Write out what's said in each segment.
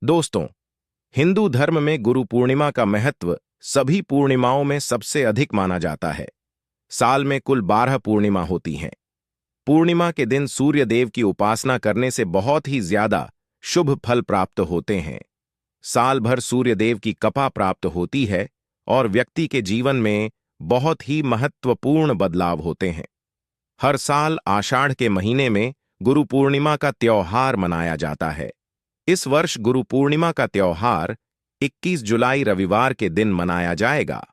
दोस्तों, हिंदू धर्म में गुरु पूर्णिमा का महत्व सभी पूर्णिमाओं में सबसे अधिक माना जाता है। साल में कुल 12 पूर्णिमा होती हैं। पूर्णिमा के दिन सूर्य देव की उपासना करने से बहुत ही ज्यादा शुभ फल प्राप्त होते हैं। साल भर सूर्य देव की कृपा प्राप्त होती है और व्यक्ति के जीवन में बहुत ही महत्वपूर्ण बदलाव होते हैं। हर साल आषाढ़ के महीने में गुरु पूर्णिमा का त्योहार मनाया जाता है। इस वर्ष गुरु पूर्णिमा का त्योहार 21 जुलाई रविवार के दिन मनाया जाएगा।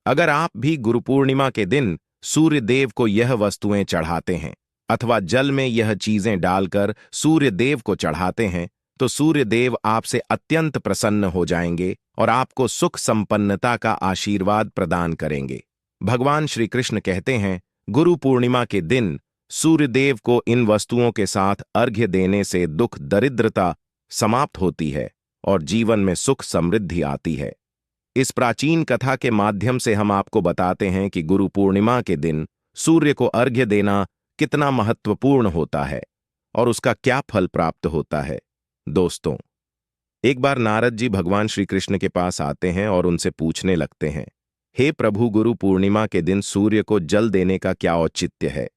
अगर आप भी गुरु पूर्णिमा के दिन सूर्य देव को यह वस्तुएं चढ़ाते हैं अथवा जल में यह चीजें डालकर सूर्य देव को चढ़ाते हैं, तो सूर्य देव आपसे अत्यंत प्रसन्न हो जाएंगे और आपको सुख संपन्नता का आशीर्वाद प्रदान करेंगे। भगवान श्री कृष्ण कहते हैं, गुरु पूर्णिमा के दिन सूर्यदेव को इन वस्तुओं के साथ अर्घ्य देने से दुख दरिद्रता समाप्त होती है और जीवन में सुख समृद्धि आती है। इस प्राचीन कथा के माध्यम से हम आपको बताते हैं कि गुरु पूर्णिमा के दिन सूर्य को अर्घ्य देना कितना महत्वपूर्ण होता है और उसका क्या फल प्राप्त होता है। दोस्तों, एक बार नारद जी भगवान श्री कृष्ण के पास आते हैं और उनसे पूछने लगते हैं, हे प्रभु, गुरु पूर्णिमा के दिन सूर्य को जल देने का क्या औचित्य है?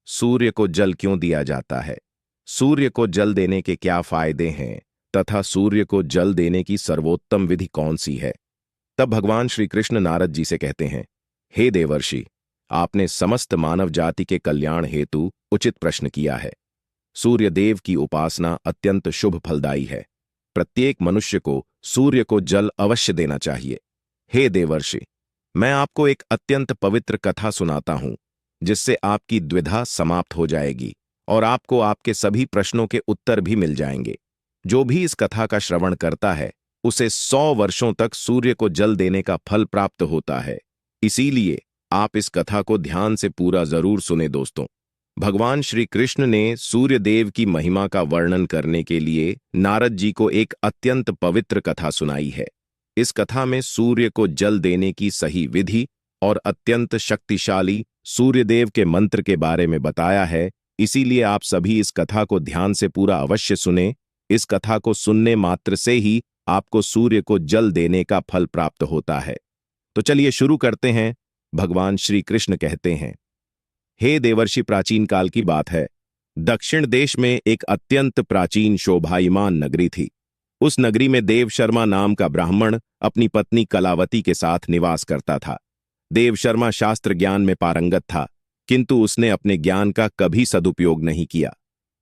सूर्य को जल क्यों दिया जाता है? सूर्य को जल देने के क्या फायदे हैं तथा सूर्य को जल देने की सर्वोत्तम विधि कौन सी है? तब भगवान श्री कृष्ण नारद जी से कहते हैं, हे देवर्षि, आपने समस्त मानव जाति के कल्याण हेतु उचित प्रश्न किया है। सूर्य देव की उपासना अत्यंत शुभ फलदायी है। प्रत्येक मनुष्य को सूर्य को जल अवश्य देना चाहिए। हे देवर्षि, मैं आपको एक अत्यंत पवित्र कथा सुनाता हूं, जिससे आपकी द्विधा समाप्त हो जाएगी और आपको आपके सभी प्रश्नों के उत्तर भी मिल जाएंगे। जो भी इस कथा का श्रवण करता है, उसे 100 वर्षों तक सूर्य को जल देने का फल प्राप्त होता है। इसीलिए आप इस कथा को ध्यान से पूरा जरूर सुने। दोस्तों, भगवान श्री कृष्ण ने सूर्य देव की महिमा का वर्णन करने के लिए नारद जी को एक अत्यंत पवित्र कथा सुनाई है। इस कथा में सूर्य को जल देने की सही विधि और अत्यंत शक्तिशाली सूर्यदेव के मंत्र के बारे में बताया है। इसीलिए आप सभी इस कथा को ध्यान से पूरा अवश्य सुने। इस कथा को सुनने मात्र से ही आपको सूर्य को जल देने का फल प्राप्त होता है। तो चलिए शुरू करते हैं। भगवान श्री कृष्ण कहते हैं, हे देवर्षि, प्राचीन काल की बात है। दक्षिण देश में एक अत्यंत प्राचीन शोभायमान नगरी थी। उस नगरी में देव शर्मा नाम का ब्राह्मण अपनी पत्नी कलावती के साथ निवास करता था। देव शर्मा शास्त्र ज्ञान में पारंगत था, किंतु उसने अपने ज्ञान का कभी सदुपयोग नहीं किया।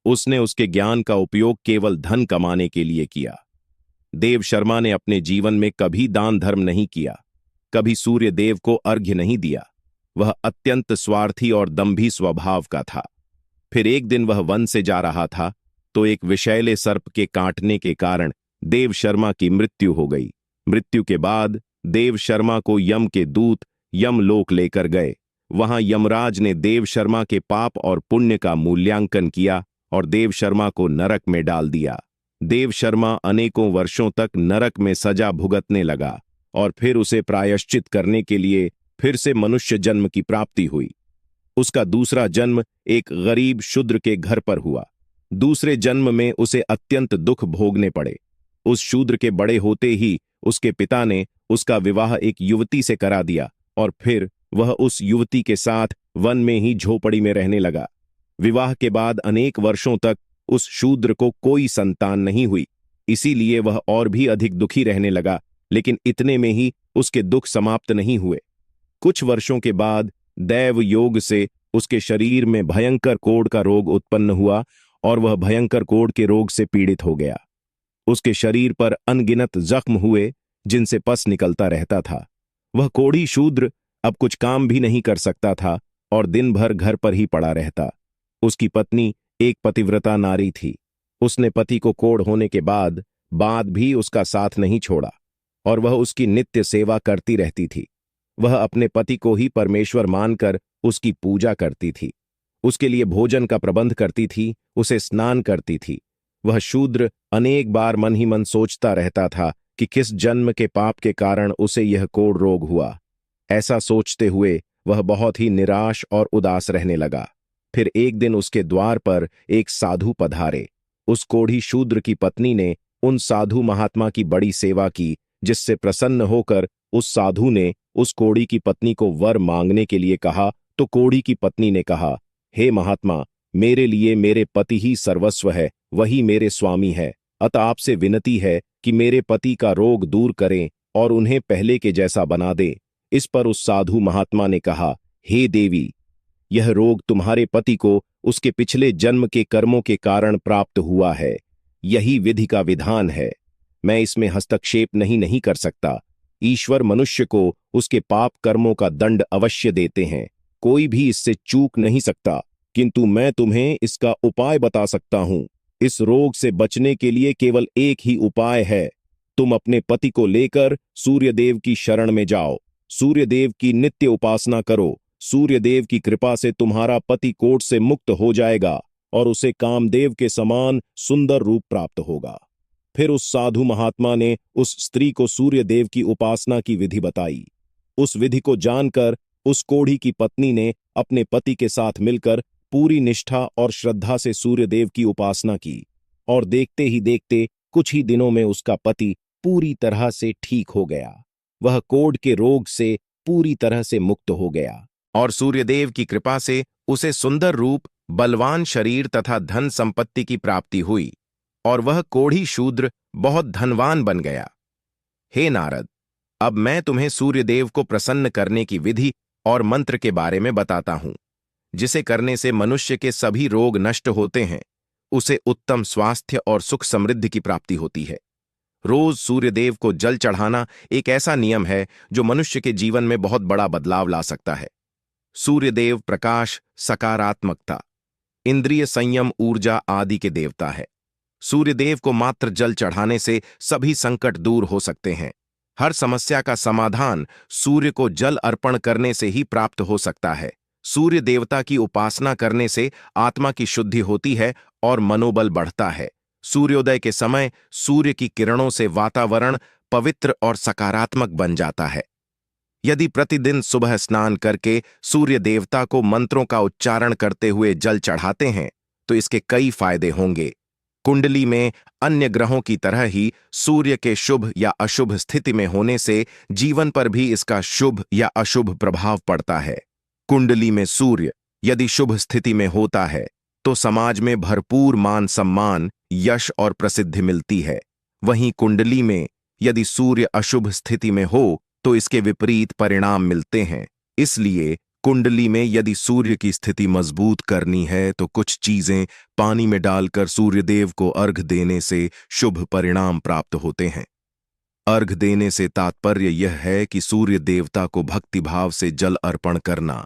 उसने उसके ज्ञान का उपयोग केवल धन कमाने के लिए किया। देव शर्मा ने अपने जीवन में कभी दान धर्म नहीं किया, कभी सूर्य देव को अर्घ्य नहीं दिया। वह अत्यंत स्वार्थी और दंभी स्वभाव का था। फिर एक दिन वह वन से जा रहा था तो एक विषैले सर्प के काटने के कारण देव शर्मा की मृत्यु हो गई। मृत्यु के बाद देव शर्मा को यम के दूत यमलोक लेकर गए। वहां यमराज ने देव शर्मा के पाप और पुण्य का मूल्यांकन किया और देव शर्मा को नरक में डाल दिया। देव शर्मा अनेकों वर्षों तक नरक में सजा भुगतने लगा और फिर उसे प्रायश्चित करने के लिए फिर से मनुष्य जन्म की प्राप्ति हुई। उसका दूसरा जन्म एक गरीब शूद्र के घर पर हुआ। दूसरे जन्म में उसे अत्यंत दुख भोगने पड़े। उस शूद्र के बड़े होते ही उसके पिता ने उसका विवाह एक युवती से करा दिया और फिर वह उस युवती के साथ वन में ही झोपड़ी में रहने लगा। विवाह के बाद अनेक वर्षों तक उस शूद्र को कोई संतान नहीं हुई। इसीलिए वह और भी अधिक दुखी रहने लगा, लेकिन इतने में ही उसके दुख समाप्त नहीं हुए। कुछ वर्षों के बाद दैव योग से उसके शरीर में भयंकर कोढ़ का रोग उत्पन्न हुआ और वह भयंकर कोढ़ के रोग से पीड़ित हो गया। उसके शरीर पर अनगिनत जख्म हुए जिनसे पस निकलता रहता था। वह कोढ़ी शूद्र अब कुछ काम भी नहीं कर सकता था और दिन भर घर पर ही पड़ा रहता। उसकी पत्नी एक पतिव्रता नारी थी। उसने पति को कोढ़ होने के बाद भी उसका साथ नहीं छोड़ा और वह उसकी नित्य सेवा करती रहती थी। वह अपने पति को ही परमेश्वर मानकर उसकी पूजा करती थी, उसके लिए भोजन का प्रबंध करती थी, उसे स्नान करती थी। वह शूद्र अनेक बार मन ही मन सोचता रहता था कि किस जन्म के पाप के कारण उसे यह कोढ़ रोग हुआ। ऐसा सोचते हुए वह बहुत ही निराश और उदास रहने लगा। फिर एक दिन उसके द्वार पर एक साधु पधारे। उस कोढ़ी शूद्र की पत्नी ने उन साधु महात्मा की बड़ी सेवा की, जिससे प्रसन्न होकर उस साधु ने उस कोढ़ी की पत्नी को वर मांगने के लिए कहा। तो कोढ़ी की पत्नी ने कहा, हे महात्मा, मेरे लिए मेरे पति ही सर्वस्व है, वही मेरे स्वामी है। अतः आपसे विनती है कि मेरे पति का रोग दूर करें और उन्हें पहले के जैसा बना दें। इस पर उस साधु महात्मा ने कहा, हे देवी, यह रोग तुम्हारे पति को उसके पिछले जन्म के कर्मों के कारण प्राप्त हुआ है। यही विधि का विधान है। मैं इसमें हस्तक्षेप नहीं कर सकता। ईश्वर मनुष्य को उसके पाप कर्मों का दंड अवश्य देते हैं, कोई भी इससे चूक नहीं सकता। किंतु मैं तुम्हें इसका उपाय बता सकता हूं। इस रोग से बचने के लिए केवल एक ही उपाय है। तुम अपने पति को लेकर सूर्यदेव की शरण में जाओ, सूर्यदेव की नित्य उपासना करो। सूर्यदेव की कृपा से तुम्हारा पति कोढ़ से मुक्त हो जाएगा और उसे कामदेव के समान सुंदर रूप प्राप्त होगा। फिर उस साधु महात्मा ने उस स्त्री को सूर्यदेव की उपासना की विधि बताई। उस विधि को जानकर उस कोढ़ी की पत्नी ने अपने पति के साथ मिलकर पूरी निष्ठा और श्रद्धा से सूर्यदेव की उपासना की, और देखते ही देखते कुछ ही दिनों में उसका पति पूरी तरह से ठीक हो गया। वह कोढ़ के रोग से पूरी तरह से मुक्त हो गया और सूर्यदेव की कृपा से उसे सुंदर रूप, बलवान शरीर तथा धन संपत्ति की प्राप्ति हुई और वह कोढ़ी शूद्र बहुत धनवान बन गया। हे नारद, अब मैं तुम्हें सूर्यदेव को प्रसन्न करने की विधि और मंत्र के बारे में बताता हूं, जिसे करने से मनुष्य के सभी रोग नष्ट होते हैं, उसे उत्तम स्वास्थ्य और सुख समृद्धि की प्राप्ति होती है। रोज सूर्यदेव को जल चढ़ाना एक ऐसा नियम है जो मनुष्य के जीवन में बहुत बड़ा बदलाव ला सकता है। सूर्यदेव प्रकाश, सकारात्मकता, इंद्रिय संयम, ऊर्जा आदि के देवता है। सूर्यदेव को मात्र जल चढ़ाने से सभी संकट दूर हो सकते हैं। हर समस्या का समाधान सूर्य को जल अर्पण करने से ही प्राप्त हो सकता है। सूर्य देवता की उपासना करने से आत्मा की शुद्धि होती है और मनोबल बढ़ता है। सूर्योदय के समय सूर्य की किरणों से वातावरण पवित्र और सकारात्मक बन जाता है। यदि प्रतिदिन सुबह स्नान करके सूर्य देवता को मंत्रों का उच्चारण करते हुए जल चढ़ाते हैं तो इसके कई फायदे होंगे। कुंडली में अन्य ग्रहों की तरह ही सूर्य के शुभ या अशुभ स्थिति में होने से जीवन पर भी इसका शुभ या अशुभ प्रभाव पड़ता है। कुंडली में सूर्य यदि शुभ स्थिति में होता है तो समाज में भरपूर मान सम्मान, यश और प्रसिद्धि मिलती है। वहीं कुंडली में यदि सूर्य अशुभ स्थिति में हो तो इसके विपरीत परिणाम मिलते हैं। इसलिए कुंडली में यदि सूर्य की स्थिति मजबूत करनी है तो कुछ चीजें पानी में डालकर सूर्यदेव को अर्घ देने से शुभ परिणाम प्राप्त होते हैं। अर्घ देने से तात्पर्य यह है कि सूर्य देवता को भक्तिभाव से जल अर्पण करना।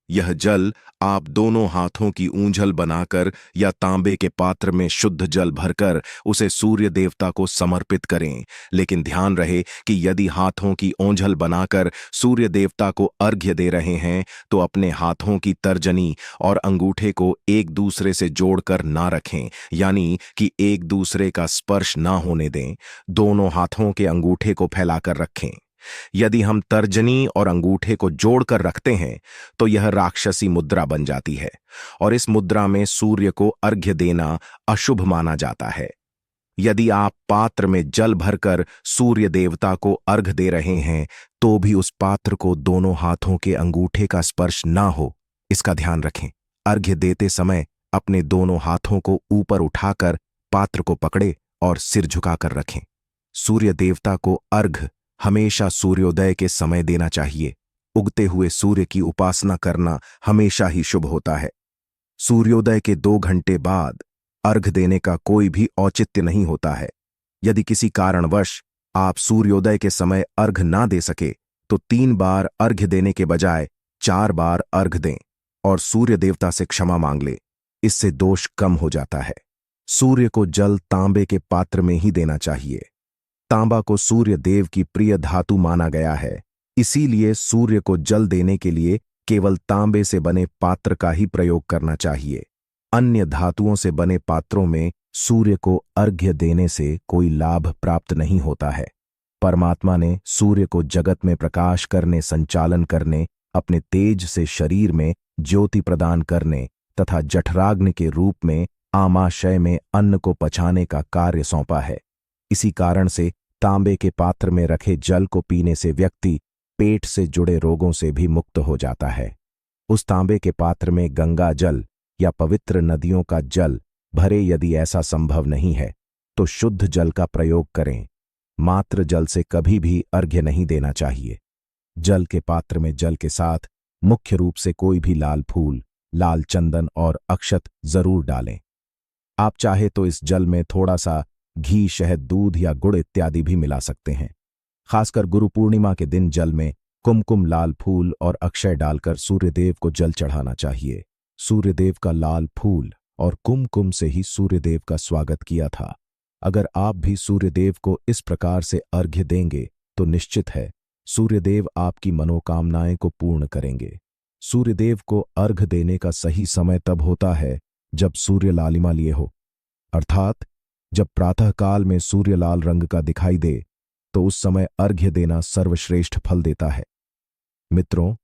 यह जल आप दोनों हाथों की ऊंझल बनाकर या तांबे के पात्र में शुद्ध जल भरकर उसे सूर्य देवता को समर्पित करें। लेकिन ध्यान रहे कि यदि हाथों की ओंझल बनाकर सूर्य देवता को अर्घ्य दे रहे हैं तो अपने हाथों की तर्जनी और अंगूठे को एक दूसरे से जोड़कर ना रखें, यानी कि एक दूसरे का स्पर्श ना होने दें। दोनों हाथों के अंगूठे को फैलाकर रखें। यदि हम तर्जनी और अंगूठे को जोड़कर रखते हैं तो यह राक्षसी मुद्रा बन जाती है और इस मुद्रा में सूर्य को अर्घ्य देना अशुभ माना जाता है। यदि आप पात्र में जल भरकर सूर्य देवता को अर्घ दे रहे हैं तो भी उस पात्र को दोनों हाथों के अंगूठे का स्पर्श ना हो, इसका ध्यान रखें। अर्घ्य देते समय अपने दोनों हाथों को ऊपर उठाकर पात्र को पकड़े और सिर झुकाकर रखें। सूर्य देवता को अर्घ हमेशा सूर्योदय के समय देना चाहिए। उगते हुए सूर्य की उपासना करना हमेशा ही शुभ होता है। सूर्योदय के 2 घंटे बाद अर्घ देने का कोई भी औचित्य नहीं होता है। यदि किसी कारणवश आप सूर्योदय के समय अर्घ ना दे सके तो 3 बार अर्घ्य देने के बजाय 4 बार अर्घ दें और सूर्य देवता से क्षमा मांग ले। इससे दोष कम हो जाता है। सूर्य को जल तांबे के पात्र में ही देना चाहिए। तांबा को सूर्य देव की प्रिय धातु माना गया है, इसीलिए सूर्य को जल देने के लिए केवल तांबे से बने पात्र का ही प्रयोग करना चाहिए। अन्य धातुओं से बने पात्रों में सूर्य को अर्घ्य देने से कोई लाभ प्राप्त नहीं होता है। परमात्मा ने सूर्य को जगत में प्रकाश करने, संचालन करने, अपने तेज से शरीर में ज्योति प्रदान करने तथा जठराग्नि के रूप में आमाशय में अन्न को पचाने का कार्य सौंपा है। इसी कारण से तांबे के पात्र में रखे जल को पीने से व्यक्ति पेट से जुड़े रोगों से भी मुक्त हो जाता है। उस तांबे के पात्र में गंगा जल या पवित्र नदियों का जल भरे। यदि ऐसा संभव नहीं है तो शुद्ध जल का प्रयोग करें। मात्र जल से कभी भी अर्घ्य नहीं देना चाहिए। जल के पात्र में जल के साथ मुख्य रूप से कोई भी लाल फूल, लाल चंदन और अक्षत जरूर डालें। आप चाहे तो इस जल में थोड़ा सा घी, शहद, दूध या गुड़ इत्यादि भी मिला सकते हैं। खासकर गुरु पूर्णिमा के दिन जल में कुमकुम, लाल फूल और अक्षय डालकर सूर्यदेव को जल चढ़ाना चाहिए। सूर्यदेव का लाल फूल और कुमकुम से ही सूर्यदेव का स्वागत किया था। अगर आप भी सूर्यदेव को इस प्रकार से अर्घ्य देंगे तो निश्चित है सूर्यदेव आपकी मनोकामनाएं को पूर्ण करेंगे। सूर्यदेव को अर्घ्य देने का सही समय तब होता है जब सूर्य लालिमा लिए हो, अर्थात जब प्रातःकाल में सूर्य लाल रंग का दिखाई दे तो उस समय अर्घ्य देना सर्वश्रेष्ठ फल देता है। मित्रों,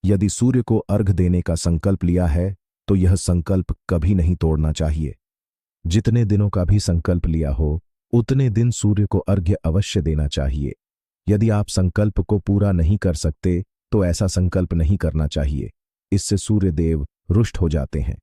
यदि सूर्य को अर्घ्य देने का संकल्प लिया है तो यह संकल्प कभी नहीं तोड़ना चाहिए। जितने दिनों का भी संकल्प लिया हो उतने दिन सूर्य को अर्घ्य अवश्य देना चाहिए। यदि आप संकल्प को पूरा नहीं कर सकते तो ऐसा संकल्प नहीं करना चाहिए, इससे सूर्यदेव रुष्ट हो जाते हैं।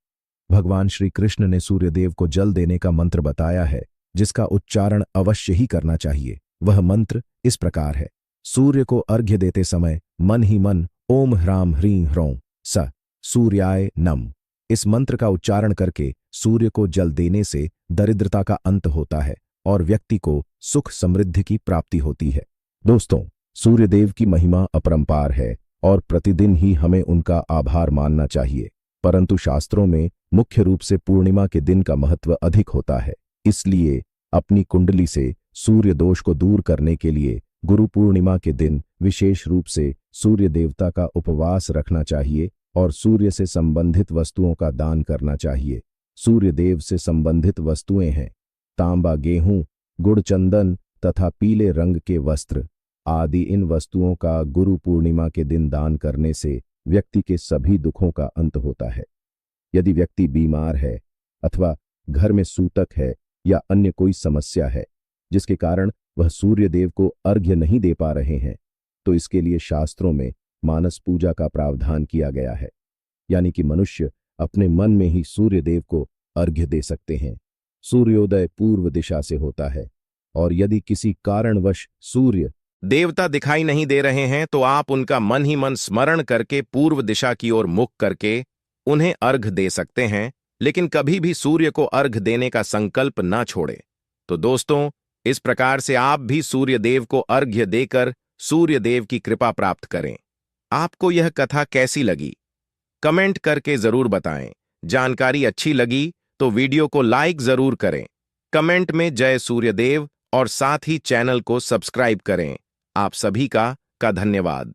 भगवान श्री कृष्ण ने सूर्यदेव को जल देने का मंत्र बताया है जिसका उच्चारण अवश्य ही करना चाहिए। वह मंत्र इस प्रकार है। सूर्य को अर्घ्य देते समय मन ही मन ओम ह्राम ह्रीं ह्रौं स सूर्याय नम, इस मंत्र का उच्चारण करके सूर्य को जल देने से दरिद्रता का अंत होता है और व्यक्ति को सुख समृद्धि की प्राप्ति होती है। दोस्तों, सूर्यदेव की महिमा अपरंपार है और प्रतिदिन ही हमें उनका आभार मानना चाहिए, परंतु शास्त्रों में मुख्य रूप से पूर्णिमा के दिन का महत्व अधिक होता है। इसलिए अपनी कुंडली से सूर्य दोष को दूर करने के लिए गुरु पूर्णिमा के दिन विशेष रूप से सूर्य देवता का उपवास रखना चाहिए और सूर्य से संबंधित वस्तुओं का दान करना चाहिए। सूर्य देव से संबंधित वस्तुएं हैं तांबा, गेहूं, गुड़, चंदन तथा पीले रंग के वस्त्र आदि। इन वस्तुओं का गुरु पूर्णिमा के दिन दान करने से व्यक्ति के सभी दुखों का अंत होता है। यदि व्यक्ति बीमार है अथवा घर में सूतक है या अन्य कोई समस्या है जिसके कारण वह सूर्य देव को अर्घ्य नहीं दे पा रहे हैं तो इसके लिए शास्त्रों में मानस पूजा का प्रावधान किया गया है, यानी कि मनुष्य अपने मन में ही सूर्य देव को अर्घ्य दे सकते हैं। सूर्योदय पूर्व दिशा से होता है और यदि किसी कारणवश सूर्य देवता दिखाई नहीं दे रहे हैं तो आप उनका मन ही मन स्मरण करके पूर्व दिशा की ओर मुख करके उन्हें अर्घ्य दे सकते हैं, लेकिन कभी भी सूर्य को अर्घ्य देने का संकल्प ना छोड़े। तो दोस्तों, इस प्रकार से आप भी सूर्य देव को अर्घ्य देकर सूर्य देव की कृपा प्राप्त करें। आपको यह कथा कैसी लगी कमेंट करके जरूर बताएं। जानकारी अच्छी लगी तो वीडियो को लाइक जरूर करें। कमेंट में जय सूर्यदेव और साथ ही चैनल को सब्सक्राइब करें। आप सभी का धन्यवाद।